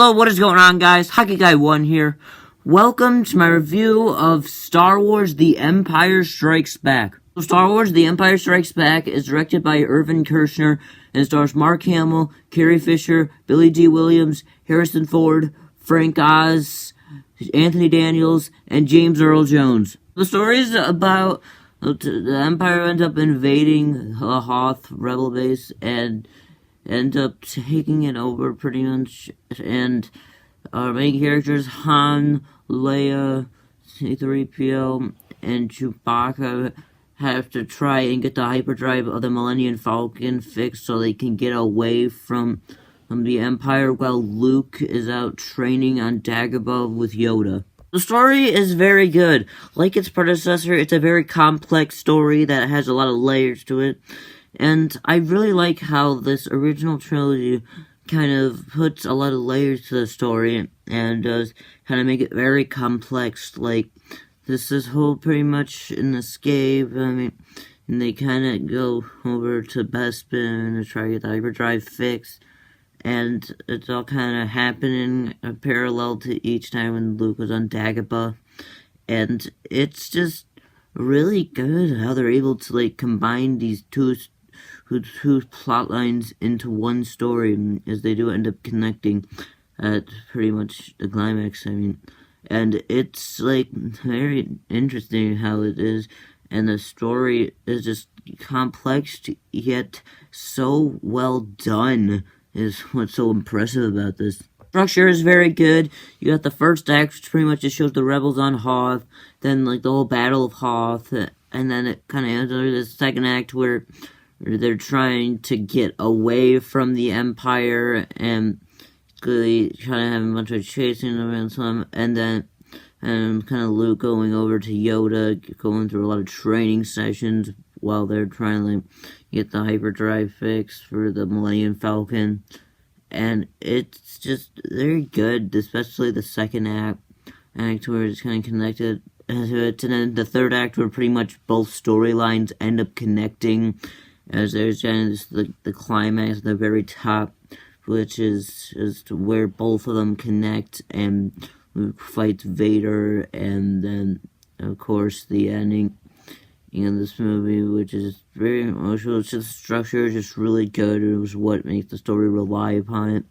Hello, what is going on, guys? Hockey Guy 1 here. Welcome to my review of Star Wars The Empire Strikes Back. Star Wars The Empire Strikes Back is directed by Irvin Kershner and stars Mark Hamill, Carrie Fisher, Billy D. Williams, Harrison Ford, Frank Oz, Anthony Daniels, and James Earl Jones. The story is about the Empire ends up invading the Hoth rebel base and end up taking it over pretty much, and our main characters Han, Leia, C-3PO, and Chewbacca have to try and get the hyperdrive of the Millennium Falcon fixed so they can get away from the Empire while Luke is out training on Dagobah with Yoda. The story is very good. Like its predecessor, it's a very complex story that has a lot of layers to it. And I really like how this original trilogy kind of puts a lot of layers to the story and does kind of make it very complex. Like, this is whole pretty much an escape. And they kind of go over to Bespin to try to get the hyperdrive fixed. And it's all kind of happening parallel to each time when Luke was on Dagobah. And it's just really good how they're able to, like, combine these two plot lines into one story, as they do end up connecting at pretty much the climax. And it's like very interesting how it is, and the story is just complex yet so well done is what's so impressive about this. Brochure is very good. You got the first act, which pretty much just shows the rebels on Hoth, then like the whole Battle of Hoth, and then it kind of ends with the second act where they're trying to get away from the Empire and really kind of having a bunch of chasing around some, and then kind of Luke going over to Yoda, going through a lot of training sessions while they're trying to get the hyperdrive fixed for the Millennium Falcon. And it's just very good, especially the second act where it's kind of connected to it, and then the third act where pretty much both storylines end up connecting, as there's the climax at the very top, which is where both of them connect, and Luke fights Vader, and then, of course, the ending in this movie, which is very emotional. It's just, the structure is just really good. It was what makes the story rely upon it,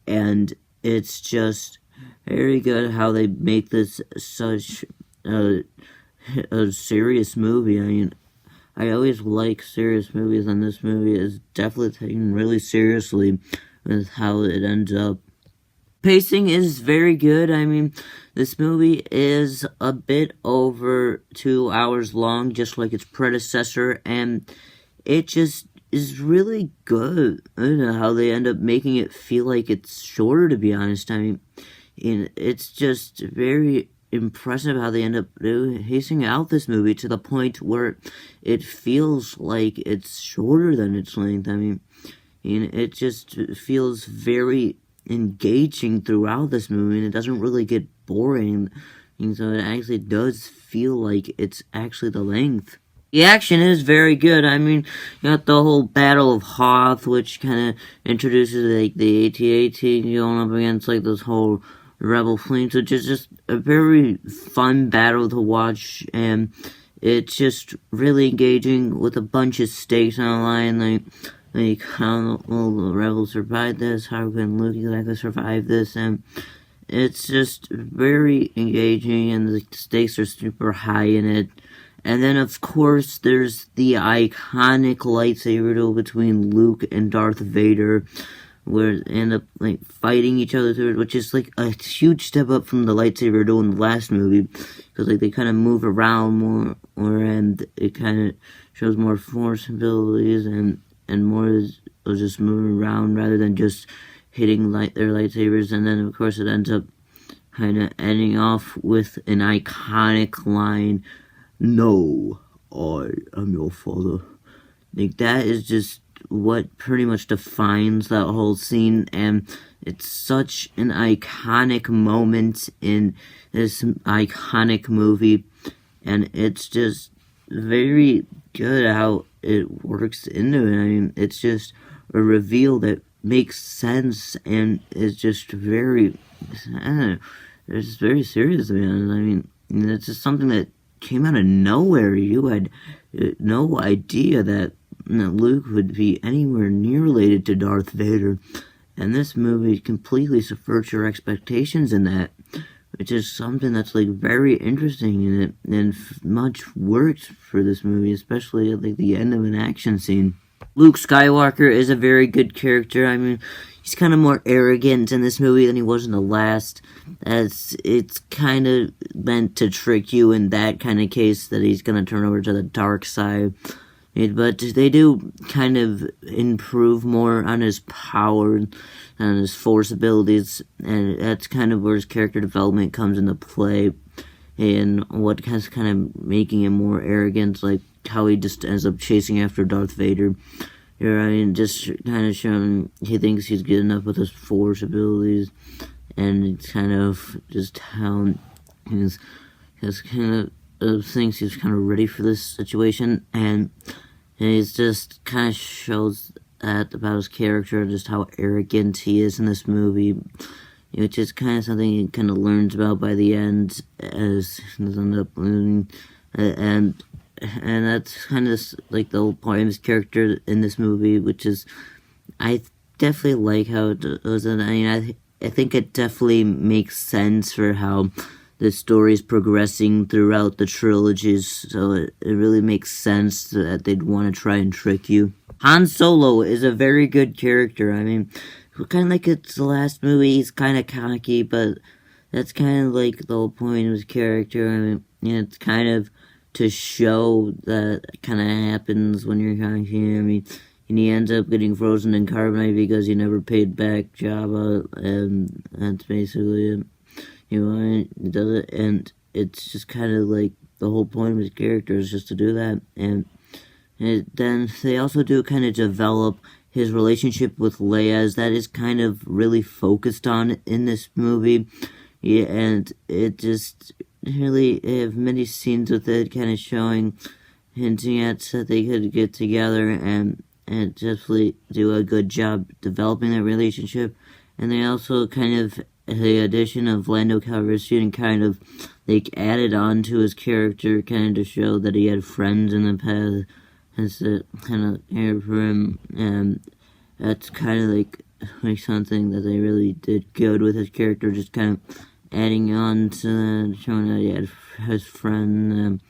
and it's just very good how they make this such a serious movie. I always like serious movies, and this movie is definitely taken really seriously with how it ends up. Pacing is very good. This movie is a bit over 2 hours long, just like its predecessor, and it just is really good. I don't know how they end up making it feel like it's shorter, to be honest. It's just very impressive how they end up pacing out this movie to the point where it feels like it's shorter than its length. It just feels very engaging throughout this movie, and it doesn't really get boring, and so it actually does feel like it's actually the length. The action is very good. You got the whole Battle of Hoth, which kind of introduces the AT-AT going up against this whole rebel fleet, which is just a very fun battle to watch, and it's just really engaging with a bunch of stakes on the line, like how will the rebels survive this, how can Luke exactly survive this, and it's just very engaging, and the stakes are super high in it. And then, of course, there's the iconic lightsaber duel between Luke and Darth Vader, where they end up fighting each other through it, which is a huge step up from the lightsaber duel in the last movie, because they kind of move around more, and it kind of shows more force abilities and more of just moving around rather than just hitting their lightsabers. And then, of course, it ends up kind of ending off with an iconic line, "No, I am your father." That is just what pretty much defines that whole scene, and it's such an iconic moment in this iconic movie, and it's just very good how it works into it. It's just a reveal that makes sense and is just very, I don't know, it's just very serious, man. I mean, it's just something that came out of nowhere. You had no idea that Luke would be anywhere near related to Darth Vader. And this movie completely subverts your expectations in that, which is something that's like very interesting in it and much worked for this movie, especially at like the end of an action scene. Luke Skywalker is a very good character. I mean, he's kind of more arrogant in this movie than he was in the last. As it's kind of meant to trick you in that kind of case that he's gonna turn over to the dark side. But they do kind of improve more on his power and his force abilities, and that's kind of where his character development comes into play, and what has kind of making him more arrogant, like how he just ends up chasing after Darth Vader. I mean, just kind of showing he thinks he's good enough with his force abilities, and it's kind of just how he's kind of thinks he's kind of ready for this situation, and he's just kind of shows that about his character, just how arrogant he is in this movie, which is kind of something he kind of learns about by the end as he ends up losing, and that's kind of like the whole point of his character in this movie, which is, I definitely like how it does it. I mean, I think it definitely makes sense for how the story is progressing throughout the trilogies, so it really makes sense that they'd want to try and trick you. Han Solo is a very good character. I mean, kind of like it's the last movie, he's kind of cocky, but that's kind of like the whole point of his character. I mean, it's kind of to show that kind of happens when you're cocky. I mean, and he ends up getting frozen in carbonite because he never paid back Jabba, and that's basically it. It does it, and it's just kind of like the whole point of his character is just to do that, and then they also do kind of develop his relationship with Leia, as that is kind of really focused on in this movie, yeah, and it just really have many scenes with it, kind of showing, hinting at that they could get together, and definitely do a good job developing that relationship, and they also kind of, the addition of Lando Calrissian kind of like added on to his character, kind of to show that he had friends in the past, as to kind of care for him, and that's kind of like something that they really did good with his character, just kind of adding on to that, showing that he had his friend,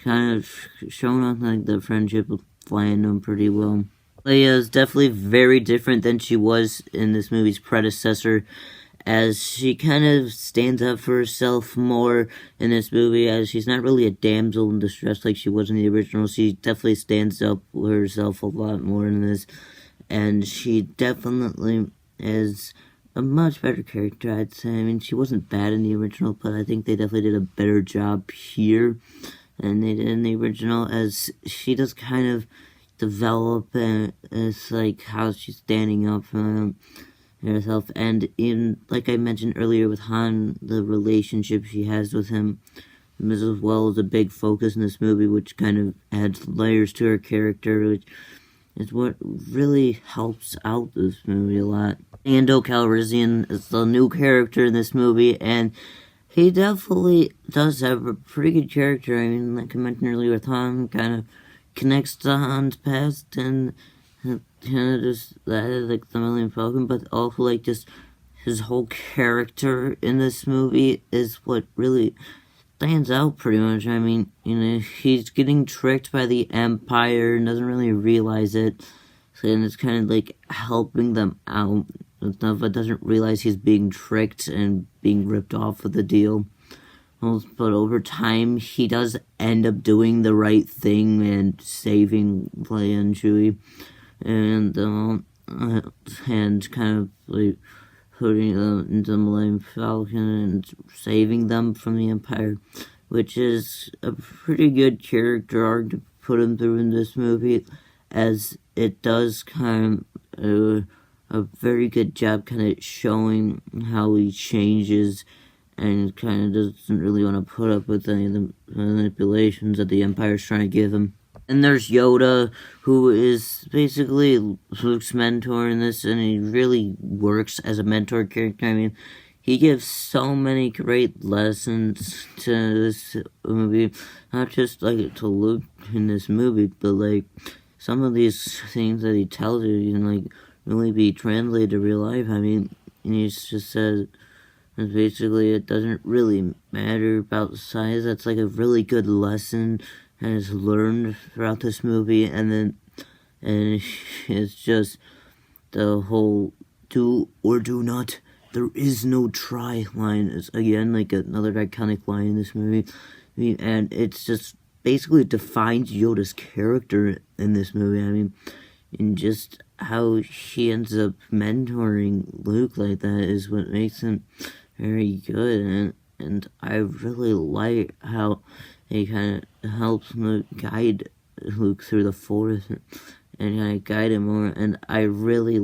kind of showing off like the friendship with Lando pretty well. Leia is definitely very different than she was in this movie's predecessor, as she kind of stands up for herself more in this movie, as she's not really a damsel in distress like she was in the original. She definitely stands up for herself a lot more in this, and she definitely is a much better character, I'd say. I mean, she wasn't bad in the original, but I think they definitely did a better job here than they did in the original, as she does kind of develop, and it's like how she's standing up for herself, and in, like I mentioned earlier with Han, the relationship she has with him, as well as a big focus in this movie, which kind of adds layers to her character, which is what really helps out this movie a lot. Lando Calrissian is the new character in this movie, and he definitely does have a pretty good character. I mean, like I mentioned earlier with Han, kind of connects to Han's past, and kind of just that is like the Millennium Falcon, but also like just his whole character in this movie is what really stands out pretty much. I mean, he's getting tricked by the Empire and doesn't really realize it, and it's kind of like helping them out and stuff, but doesn't realize he's being tricked and being ripped off with the deal. But over time, he does end up doing the right thing and saving Leia and Chewie, and kind of like putting them into the Millennium Falcon and saving them from the Empire, which is a pretty good character arc to put him through in this movie, as it does kind of a very good job kind of showing how he changes and kind of doesn't really want to put up with any of the manipulations that the Empire's trying to give him. And there's Yoda, who is basically Luke's mentor in this, and he really works as a mentor character. I mean, he gives so many great lessons to this movie, not just like to Luke in this movie, but like some of these things that he tells you can like really be translated to real life. I mean, he just says basically it doesn't really matter about size. That's like a really good lesson and is learned throughout this movie, and it's just the whole do or do not. There is no try line is again like another iconic line in this movie. I mean, and it's just basically defines Yoda's character in this movie. I mean, and just how she ends up mentoring Luke like that is what makes him very good, and I really like how he kind of helps Luke guide Luke through the Force and kind of guide him more, and I really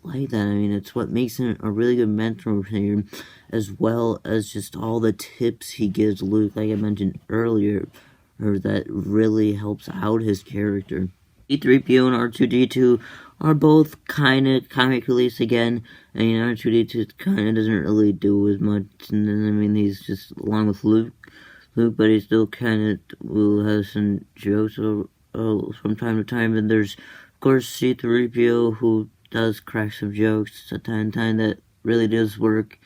like that. I mean, it's what makes him a really good mentor here, as well as just all the tips he gives Luke, like I mentioned earlier, or that really helps out his character. C-3PO and R2-D2 are both kind of comic reliefs again. I mean, R2-D2 kind of doesn't really do as much, and then, I mean, he's just along with Luke, but he still kind of will have some jokes from time to time. And there's, of course, C-3PO, who does crack some jokes at time to time that really does work.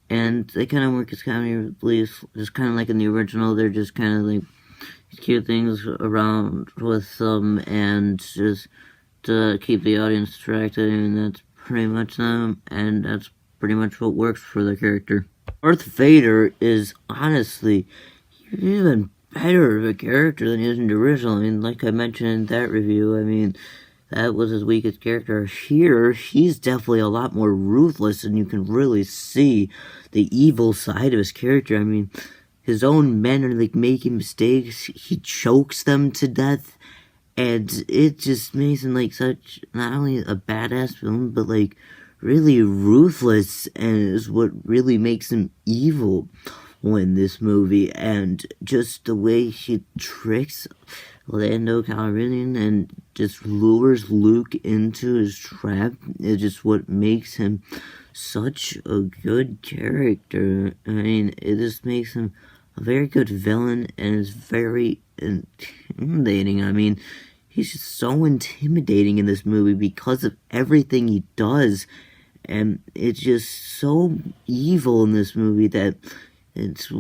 And they kind of work as comedy reliefs, just kind of like in the original. They're just kind of like cute things around with them, and just to keep the audience distracted, and that's pretty much them, and that's pretty much what works for the character. Darth Vader is honestly even better of a character than he is in the original. I mean, like I mentioned in that review, I mean, that was his weakest character. Here, he's definitely a lot more ruthless, and you can really see the evil side of his character. I mean, his own men are like making mistakes, he chokes them to death, and it just makes him like such, not only a badass villain, but like really ruthless, and is what really makes him evil in this movie. And just the way he tricks Lando Calrissian and just lures Luke into his trap is just what makes him such a good character. I mean, it just makes him a very good villain, and is very intimidating. I mean, he's just so intimidating in this movie because of everything he does, and it's just so evil in this movie that it's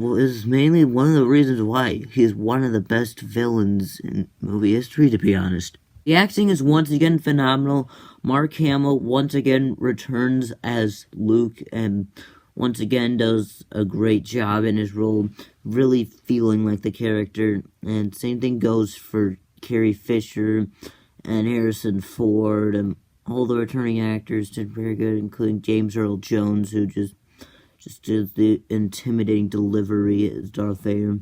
mainly one of the reasons why he's one of the best villains in movie history, to be honest. The acting is once again phenomenal. Mark Hamill once again returns as Luke, and once again does a great job in his role, really feeling like the character. And same thing goes for Carrie Fisher and Harrison Ford, and all the returning actors did very good, including James Earl Jones, who just did the intimidating delivery as Darth Vader.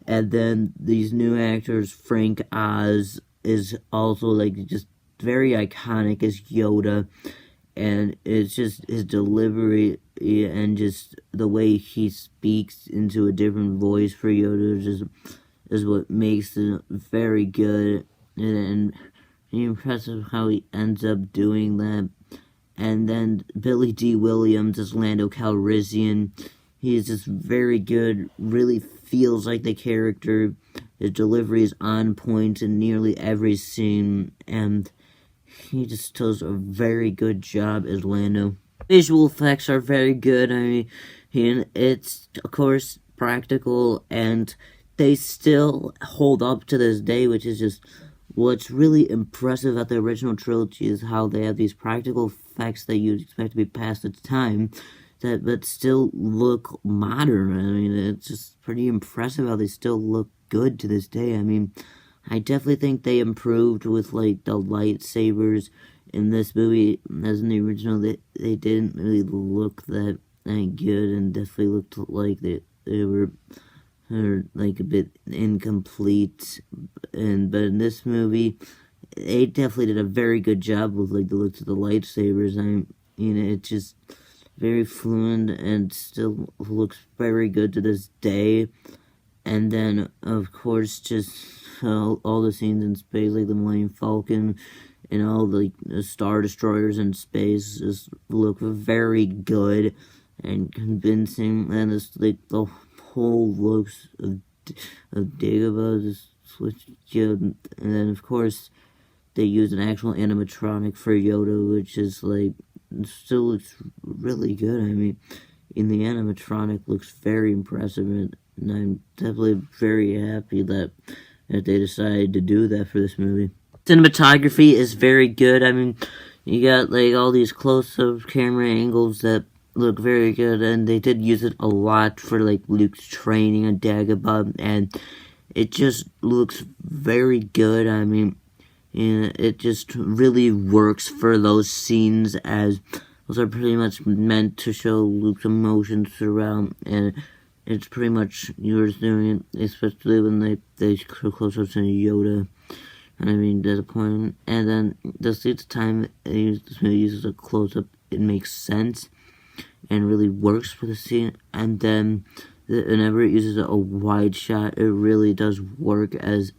And then these new actors, Frank Oz is also like just very iconic as Yoda, and it's just his delivery and just the way he speaks into a different voice for Yoda is what makes it very good, and impressive how he ends up doing that. And then Billy D. Williams as Lando Calrissian. He's just very good, really feels like the character. His delivery is on point in nearly every scene, and he just does a very good job as Lando. Visual effects are very good. I mean, it's, of course, practical, and they still hold up to this day, which is just what's really impressive about the original trilogy, is how they have these practical effects that you'd expect to be past its time, but still look modern. I mean, it's just pretty impressive how they still look good to this day. I mean, I definitely think they improved with, like, the lightsabers in this movie, as in the original. They didn't really look that good, and definitely looked like they were like a bit incomplete, but in this movie, they definitely did a very good job with like the looks of the lightsabers. It's just very fluent and still looks very good to this day. And then, of course, just all the scenes in space, like the Millennium Falcon and all the Star Destroyers in space, just look very good and convincing. And it's like the whole looks of Dagobah just switch good. And then, of course, they use an actual animatronic for Yoda, which is like still looks really good. I mean, in the animatronic looks very impressive, and I'm definitely very happy that they decided to do that for this movie. Cinematography is very good. I mean, you got like all these close-up camera angles that look very good, and they did use it a lot for like Luke's training on Dagobah, and it just looks very good. I mean, it just really works for those scenes, as those are pretty much meant to show Luke's emotions throughout, and it's pretty much yours doing it, especially when they close up to Yoda. I mean, there's a point, and then this time this movie uses a close up, it makes sense and really works for the scene. And then whenever it uses a wide shot, it really does work, as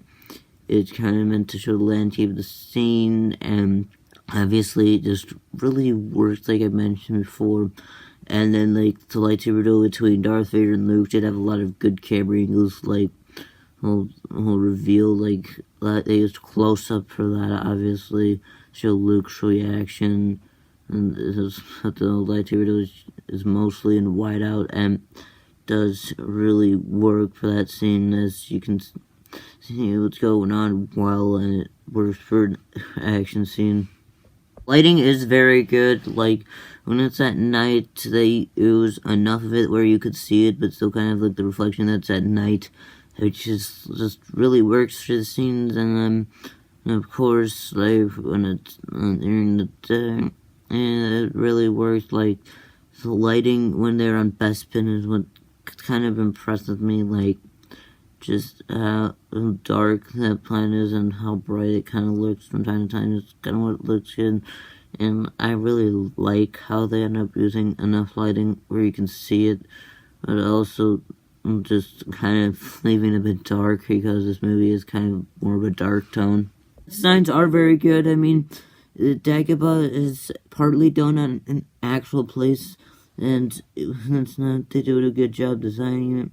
it's kind of meant to show the landscape of the scene, and obviously it just really works, like I mentioned before. And then like the lightsaber duel between Darth Vader and Luke did have a lot of good camera angles, like whole reveal, like they used close up for that, obviously show Luke's reaction, and the lightsaber duel is mostly in whiteout and does really work for that scene, as you can see what's going on well, and it works for an action scene. Lighting is very good. Like when it's at night, they use enough of it where you could see it, but still kind of like the reflection that's at night, which is just really works for the scenes. And then of course, like when it's during the day, and it really works. Like the lighting when they're on Bespin is what kind of impresses me. Like just how dark that planet is and how bright it kind of looks from time to time. It's kind of what it looks good, and I really like how they end up using enough lighting where you can see it, but also just kind of leaving it a bit dark, because this movie is kind of more of a dark tone. The designs are very good. I mean, Dagobah is partly done on an actual place, and they do a good job designing it.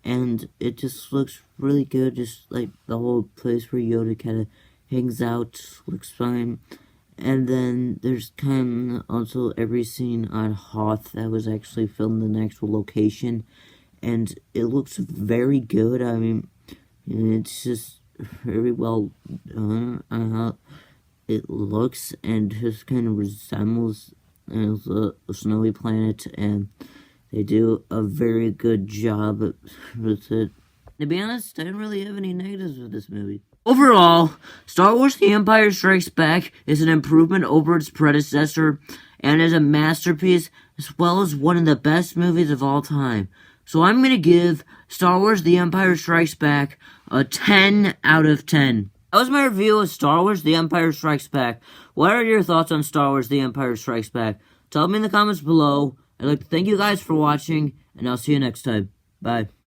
And it just looks really good, just like the whole place where Yoda kind of hangs out looks fine. And then there's kind of also every scene on Hoth that was actually filmed in an actual location, and it looks very good. I mean, it's just very well done on how it looks, and just kind of resembles a snowy planet, and they do a very good job with it. To be honest, I don't really have any negatives with this movie. Overall, Star Wars The Empire Strikes Back is an improvement over its predecessor, and is a masterpiece, as well as one of the best movies of all time. So I'm going to give Star Wars The Empire Strikes Back a 10 out of 10. That was my review of Star Wars The Empire Strikes Back. What are your thoughts on Star Wars The Empire Strikes Back? Tell me in the comments below. I'd like to thank you guys for watching, and I'll see you next time. Bye.